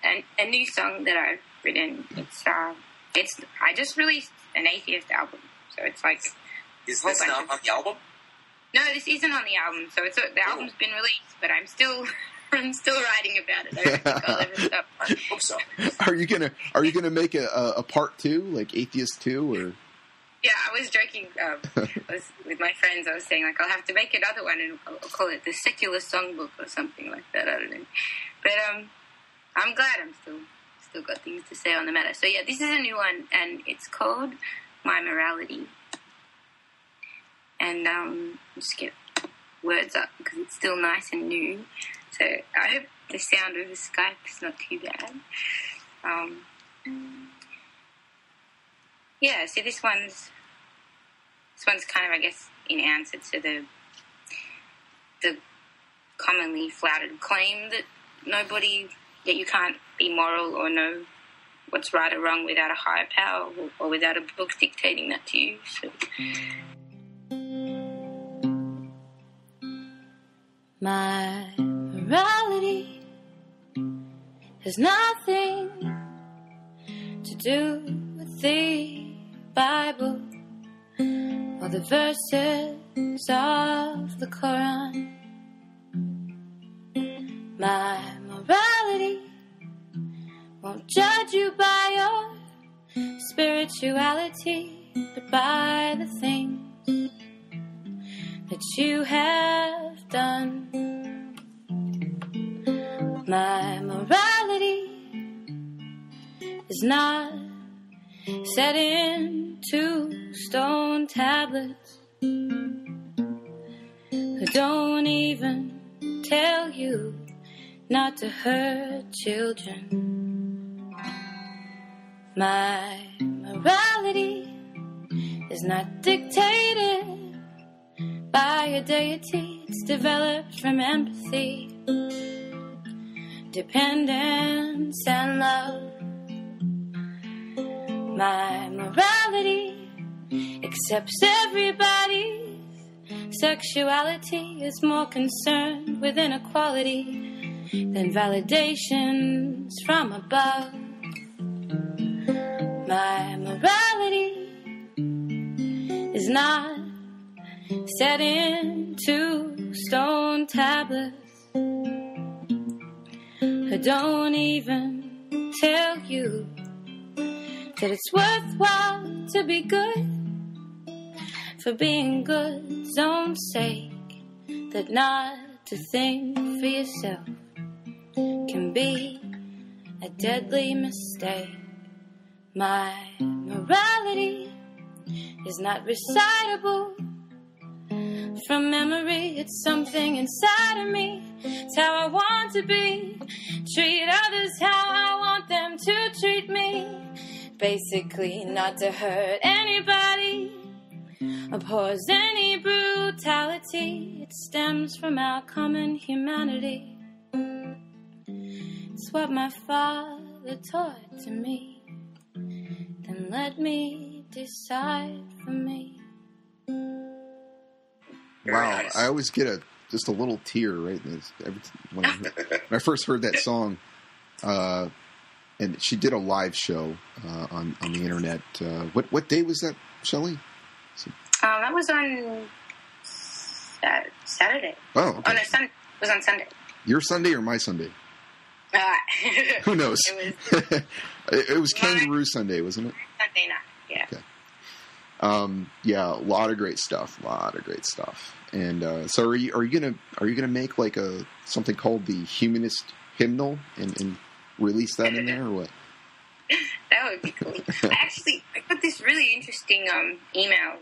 a new song that I've written. It's I just released an atheist album, so it's like. Is this not on the album? No, this isn't on the album. So the album's been released, but I'm still writing about it. I don't think I'll ever stop. I hope so. Are you gonna make a part 2, like Atheist 2, or? Yeah, I was joking with my friends. I was saying, like, I'll have to make another one, and I'll call it the Secular Songbook or something like that. I don't know. But I'm glad I'm still got things to say on the matter. So, yeah, this is a new one, and it's called My Morality. And just get words up because it's still nice and new. So I hope the sound of the Skype is not too bad. Yeah, so this one's this one's kind of, I guess, in answer to the commonly flouted claim that you can't be moral or know what's right or wrong without a higher power or without a book dictating that to you. So. My morality has nothing to do with the Bible or the verses of the Quran. My morality won't judge you by your spirituality, but by the things that you have done. My morality is not set into stone tablets who don't even tell you not to hurt children. My morality is not dictated by a deity. It's developed from empathy, dependence, and love. My morality accepts everybody's sexuality, is more concerned with inequality than validations from above. My morality is not set into stone tablets who don't even tell you that it's worthwhile to be good for being good's own sake, that not to think for yourself can be a deadly mistake. My morality is not recitable from memory. It's something inside of me. It's how I want to be. Treat others how I want them to treat me. Basically, not to hurt anybody, abhors any brutality. It stems from our common humanity. It's what my father taught to me. Then let me decide for me. Wow, I always get just a little tear right when I first heard that song. And she did a live show on the internet. What day was that, Shelley? That was on Saturday. Oh, okay. Oh, no, it was on Sunday. Your Sunday or my Sunday? Who knows? It was Kangaroo Sunday, wasn't it? Sunday night, yeah. Okay. Yeah, a lot of great stuff. And so, are you gonna make like something called the Humanist Hymnal and release that in there, or what? That would be cool. I got this really interesting email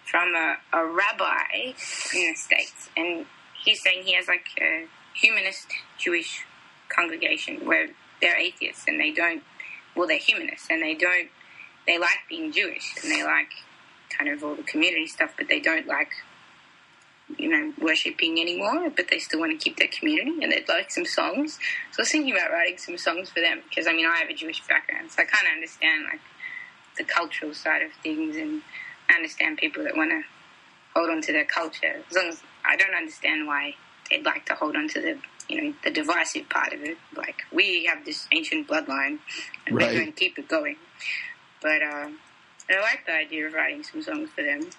from a rabbi in the States, and he's saying he has like a humanist Jewish congregation where they're atheists and they're humanists and they like being Jewish and they like kind of all the community stuff, but they don't like, worshipping anymore, but they still want to keep their community and they'd like some songs. So I was thinking about writing some songs for them because, I have a Jewish background, so I kind of understand like the cultural side of things, and I understand people that want to hold on to their culture. As long as I don't understand why they'd like to hold on to the divisive part of it. Like, we have this ancient bloodline and we're going to keep it going. But I like the idea of writing some songs for them,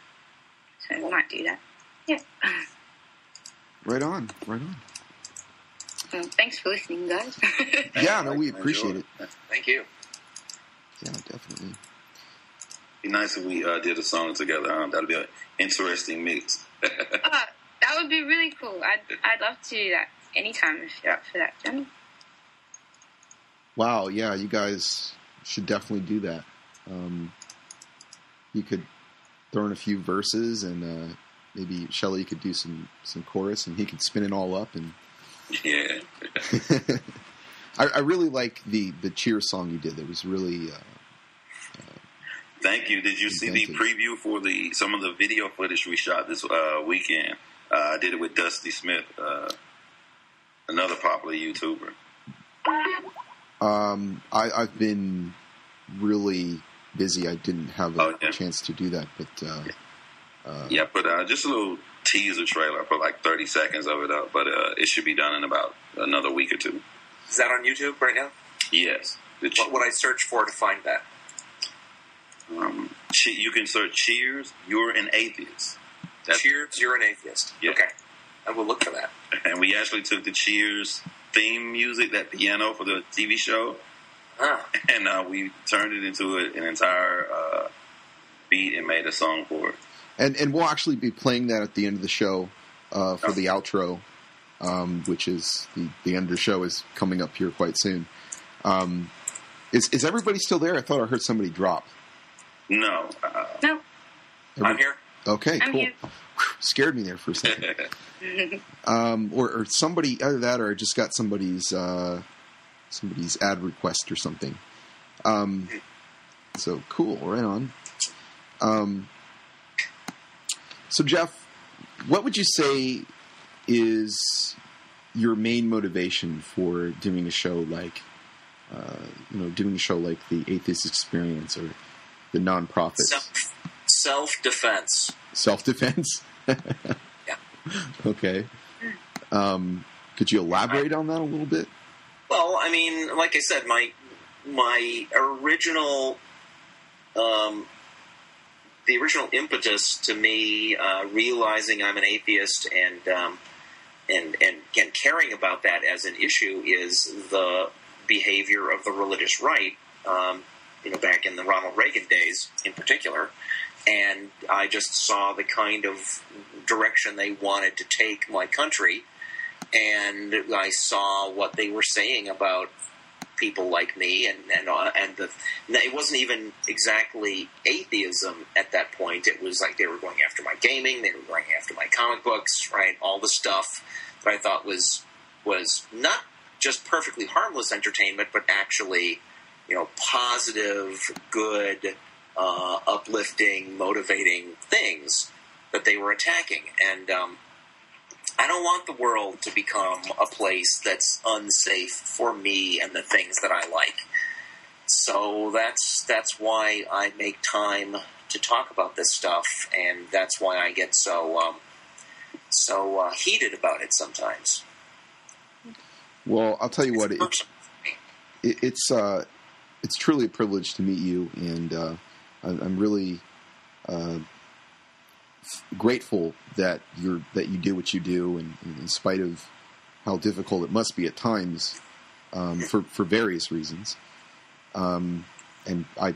so I might do that. Yeah. Right on. Well, thanks for listening, guys. Yeah, no, we appreciate it. Thank you. Yeah, definitely. Be nice if we did a song together. That'd be an interesting mix. That would be really cool. I'd love to do that anytime if you're up for that, Jen. Wow, yeah, you guys should definitely do that. You could throw in a few verses, and maybe Shelley could do some chorus, and he could spin it all up. And yeah. I really like the cheer song you did. That was really Thank you. Did you see the preview for some of the video footage we shot this weekend? I did it with Dusty Smith, another popular YouTuber. I've been really busy. I didn't have a chance to do that, but I put just a little teaser trailer. I put like 30 seconds of it up, but it should be done in about another week or two. Is that on YouTube right now? Yes. What would I search for to find that? You can search Cheers, You're an Atheist. Cheers, You're an Atheist. Yeah. Okay. I will look for that. And we actually took the Cheers theme music, that piano for the TV show, and we turned it into an entire beat and made a song for it. And we'll actually be playing that at the end of the show for the outro, which is the end of the show is coming up here quite soon. Is everybody still there? I thought I heard somebody drop. No. No. I'm here. Okay, I'm cool. here. Scared me there for a second. Or somebody, either that or I just got somebody's ad request or something. So cool, right on. So Jeff, what would you say is your main motivation for doing a show like, the Atheist Experience or the nonprofits? Self-defense. Self-defense? Yeah. Okay. Could you elaborate on that a little bit? Well, I mean, like I said, my original, the original impetus to me realizing I'm an atheist and caring about that as an issue is the behavior of the religious right. Back in the Ronald Reagan days, in particular. And I just saw the kind of direction they wanted to take my country, and I saw what they were saying about people like me, and it wasn't even exactly atheism at that point. It was like they were going after my gaming, they were going after my comic books, right? All the stuff that I thought was not just perfectly harmless entertainment, but actually, positive, good, uplifting, motivating things that they were attacking. And I don't want the world to become a place that's unsafe for me and the things that I like. So that's why I make time to talk about this stuff, and that's why I get so heated about it sometimes. Well, I'll tell you what, it's truly a privilege to meet you, and I'm really grateful that you do what you do, and in spite of how difficult it must be at times, for various reasons. And I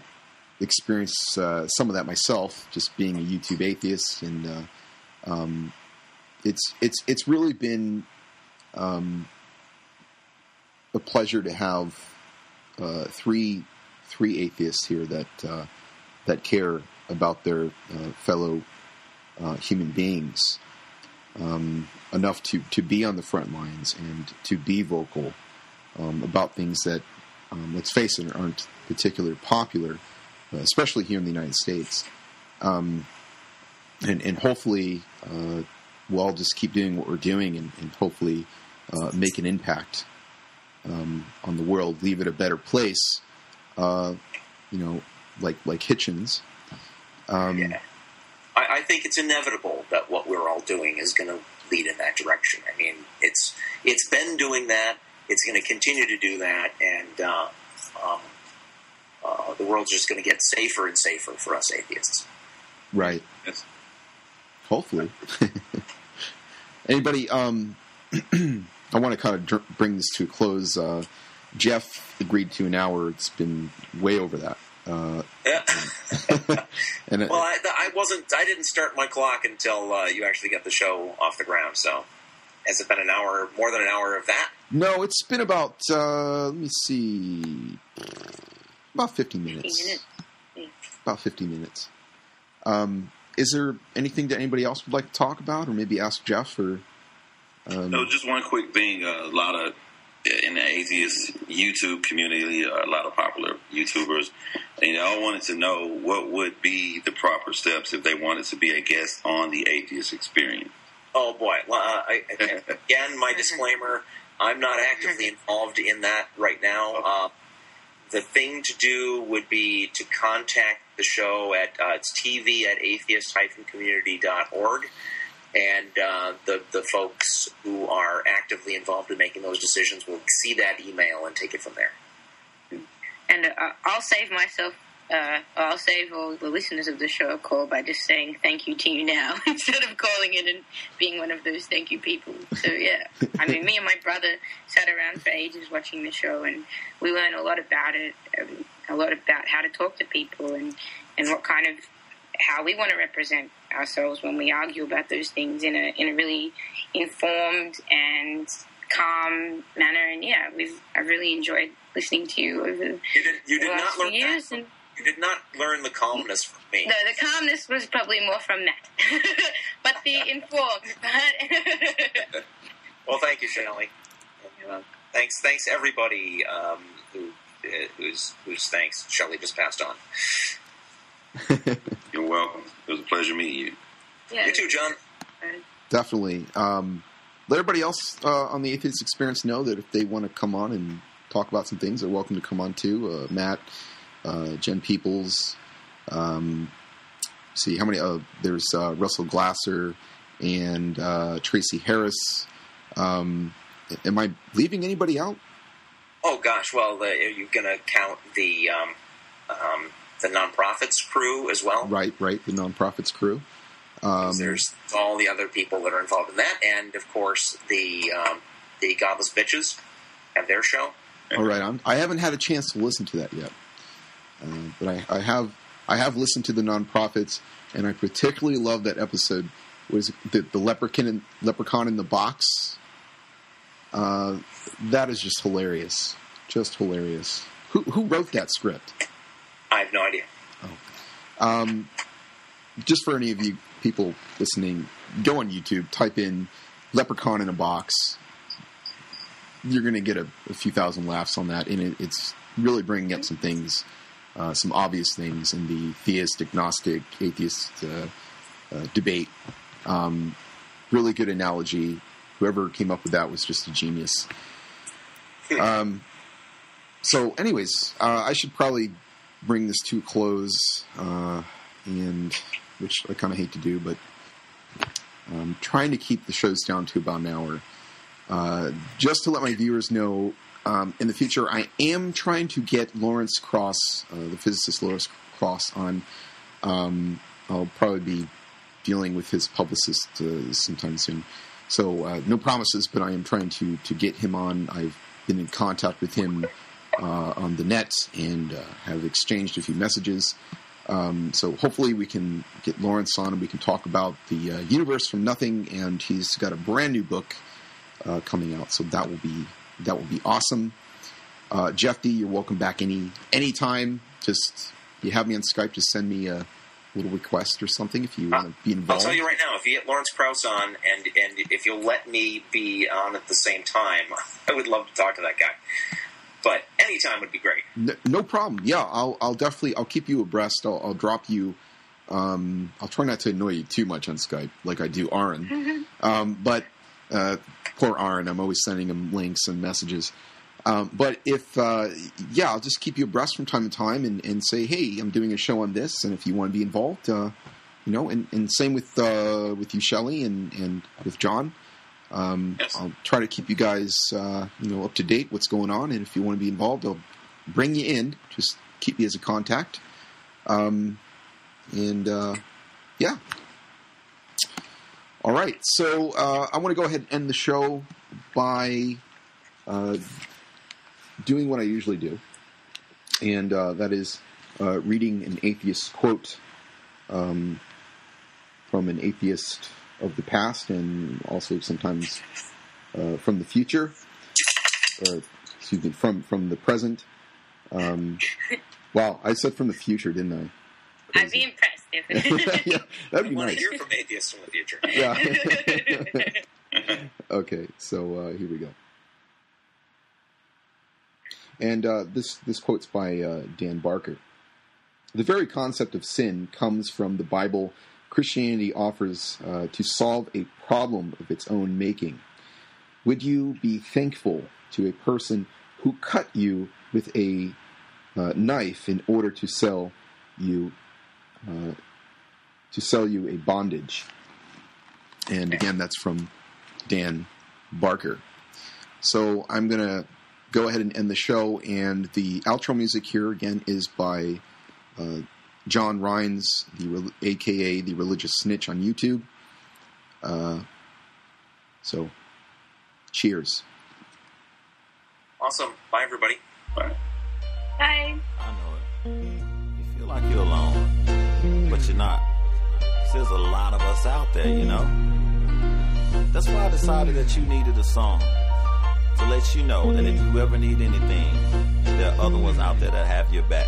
experienced some of that myself, just being a YouTube atheist, and it's really been a pleasure to have three atheists here that care about their fellow human beings enough to be on the front lines and to be vocal about things that, let's face it, aren't particularly popular, especially here in the United States. And hopefully we'll all just keep doing what we're doing and hopefully make an impact on the world, leave it a better place, like Hitchens. Yeah. I think it's inevitable that what we're all doing is going to lead in that direction. I mean, it's been doing that. It's going to continue to do that, and the world's just going to get safer and safer for us atheists. Right. Yes. Hopefully. Anybody? I want to kind of bring this to a close. Jeff agreed to an hour. It's been way over that. Yeah. And well, I didn't start my clock until you actually got the show off the ground. So, has it been an hour, more than an hour of that? No, it's been about let me see, about 50 minutes. About 50 minutes. Is there anything that anybody else would like to talk about, or maybe ask Jeff? Or no, just one quick thing. A lot of in the atheist YouTube community, a lot of popular YouTubers, and they all wanted to know what would be the proper steps if they wanted to be a guest on the Atheist Experience. Oh boy! Well, again, my disclaimer: I'm not actively involved in that right now. The thing to do would be to contact the show at it's tv@atheist-community.org, and the folks who are actively involved in making those decisions will see that email and take it from there. And I'll save myself. I'll save all the listeners of the show a call by just saying thank you to you now instead of calling in and being one of those thank you people. So yeah, I mean, me and my brother sat around for ages watching the show, and we learned a lot about it, a lot about how to talk to people and what kind of how we want to represent ourselves when we argue about those things in a really informed and calm manner. And yeah, I've really enjoyed listening to you over you the last few years. You did not learn the calmness from me. No, the calmness was probably more from Matt. But the informed part. Well, thank you, Shelley. Thanks everybody whose thanks Shelley just passed on. You're welcome. It was a pleasure meeting you. Yeah. You too, John. Definitely. Let everybody else on the Atheist Experience know that if they want to come on and talk about some things, they're welcome to come on too. Matt, Jen Peoples, see how many, there's Russell Glasser and Tracy Harris. Am I leaving anybody out? Oh gosh, well, are you going to count the nonprofits crew as well? Right, the nonprofits crew. There's all the other people that are involved in that, and of course the Godless Bitches have their show. All right, I haven't had a chance to listen to that yet, but I have listened to the nonprofits, and I particularly love that episode. Was the leprechaun in the box? That is just hilarious, Who wrote that script? I have no idea. Oh. Just for any of you people listening, go on YouTube, type in "leprechaun in a box." You're going to get a few thousand laughs on that, and it's really bringing up some things, some obvious things in the theist, agnostic, atheist debate. Really good analogy. Whoever came up with that was just a genius. So, anyways, I should probably bring this to a close, and which I kind of hate to do, but I'm trying to keep the shows down to about an hour. Just to let my viewers know, in the future, I am trying to get Lawrence Cross, the physicist Lawrence Cross, on. I'll probably be dealing with his publicist sometime soon. So no promises, but I am trying to get him on. I've been in contact with him on the net and have exchanged a few messages. So hopefully we can get Lawrence on and we can talk about the universe from nothing. And he's got a brand new book coming out, so that will be awesome. Jeff Dee, you're welcome back anytime. Just you have me on Skype, just send me a little request or something if you want to be involved. I'll tell you right now, if you get Lawrence Krauss on and if you'll let me be on at the same time, I would love to talk to that guy. But anytime would be great. No problem. Yeah, I'll definitely keep you abreast. I'll drop you. I'll try not to annoy you too much on Skype like I do Aaron. But poor Aaron, I'm always sending him links and messages. But if, I'll just keep you abreast from time to time and say, hey, I'm doing a show on this, and if you want to be involved, and same with you, Shelley, and with John. Yes. I'll try to keep you guys, up to date what's going on, and if you want to be involved, I'll bring you in. Just keep you as a contact. Yeah. All right, so I want to go ahead and end the show by doing what I usually do, and that is reading an atheist quote from an atheist of the past and also sometimes from the future, or excuse me, from the present. Wow, I said from the future, didn't I? Crazy. I'd be impressed if yeah, that'd be I want nice. to hear from atheists from the future. Yeah. Okay, so here we go. And this quote's by Dan Barker. The very concept of sin comes from the Bible Christianity offers to solve a problem of its own making. Would you be thankful to a person who cut you with a knife in order to sell you a bondage? And again, that's from Dan Barker. So I'm going to go ahead and end the show, and the outro music here again is by John Rhines, a.k.a. The Religious Snitch on YouTube. So, cheers. Awesome. Bye, everybody. Bye. Bye. I know it. You feel like you're alone, but you're not. There's a lot of us out there, you know. That's why I decided that you needed a song to let you know that if you ever need anything, there are other ones out there that have your back.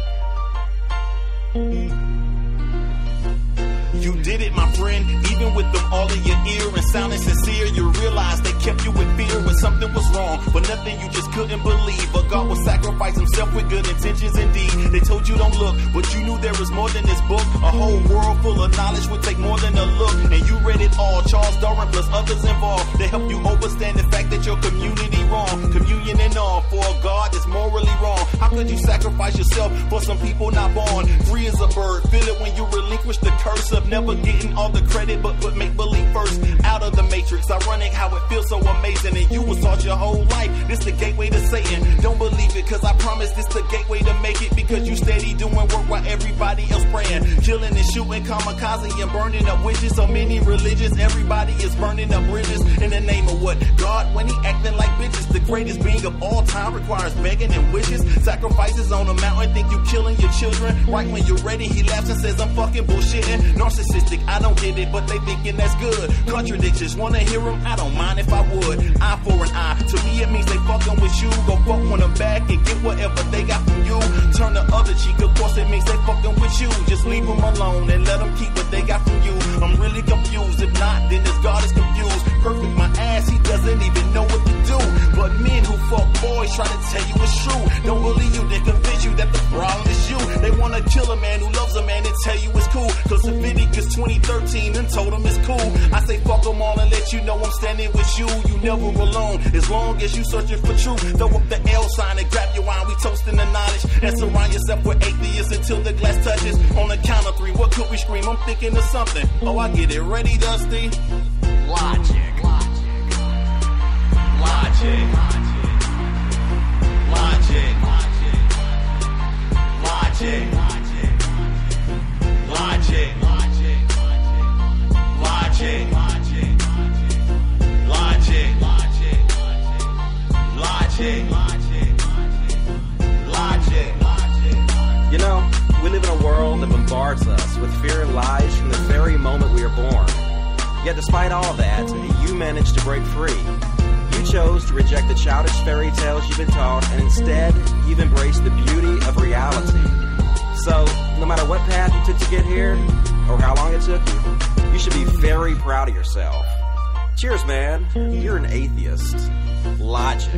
You did it, my friend, even with them all in your ear and sounding sincere. You realized they kept you in fear when something was wrong, but nothing you just couldn't believe. But God will sacrifice himself with good intentions indeed. They told you don't look, but you knew there was more than this book. A whole world full of knowledge would take more than a look, and you read it all. Charles Darwin plus others involved. They help you understand the fact that your community wrong. Communion and all for a God that's morally wrong. How could you sacrifice yourself for some people not born? Free as a bird, feel it when you relinquish the curse of never getting all the credit, but put make-believe first. Out of the matrix, ironic how it feels so amazing. And you was taught your whole life, this the gateway to Satan. Don't believe it, cause I promise this the gateway to make it. Because you steady doing work while everybody else praying. Killing and shooting, kamikaze and burning up witches. So many religions, everybody is burning up bridges. In the name of what? God, when he acting like bitches. The greatest being of all time requires begging and wishes. Sacrifices on a mountain, think you killing your children. Right when you're ready, he laughs and says I'm fucking bullshitting. Narcissistic, I don't get it, but they thinking that's good. Contradictions, wanna hear them? I don't mind if I would. Eye for an eye, to me it means they fucking with you. Go fuck on them back and get whatever they got from you. Turn the other cheek, of course it means they fucking with you. Just leave them alone and let them keep what they got from you. I'm really confused, if not, then this God is confused. Perfect my ass, he doesn't even know what to do. But men who fuck boys try to tell you it's true. Don't believe you, they convince you that the problem is you. They wanna kill a man who loves a man and tell you it's cool. Cause Leviticus 20:13 and told him it's cool. I say fuck them all and let you know I'm standing with you. You never alone, as long as you searching for truth. Throw up the L sign and grab your wine, we toasting the knowledge. And surround yourself with atheists until the glass touches. On the count of 3, what could we scream? I'm thinking of something. Oh, I get it. Ready, Dusty? Logic. Logic. Logic. Logic. Logic. Logic. You know, we live in a world that bombards us with fear and lies from the very moment we are born. Yet despite all that, you managed to break free. You chose to reject the childish fairy tales you've been taught, and instead, you've embraced the beauty of reality. So, no matter what path you took to get here, or how long it took you should be very proud of yourself. Cheers, man. You're an atheist. Logic.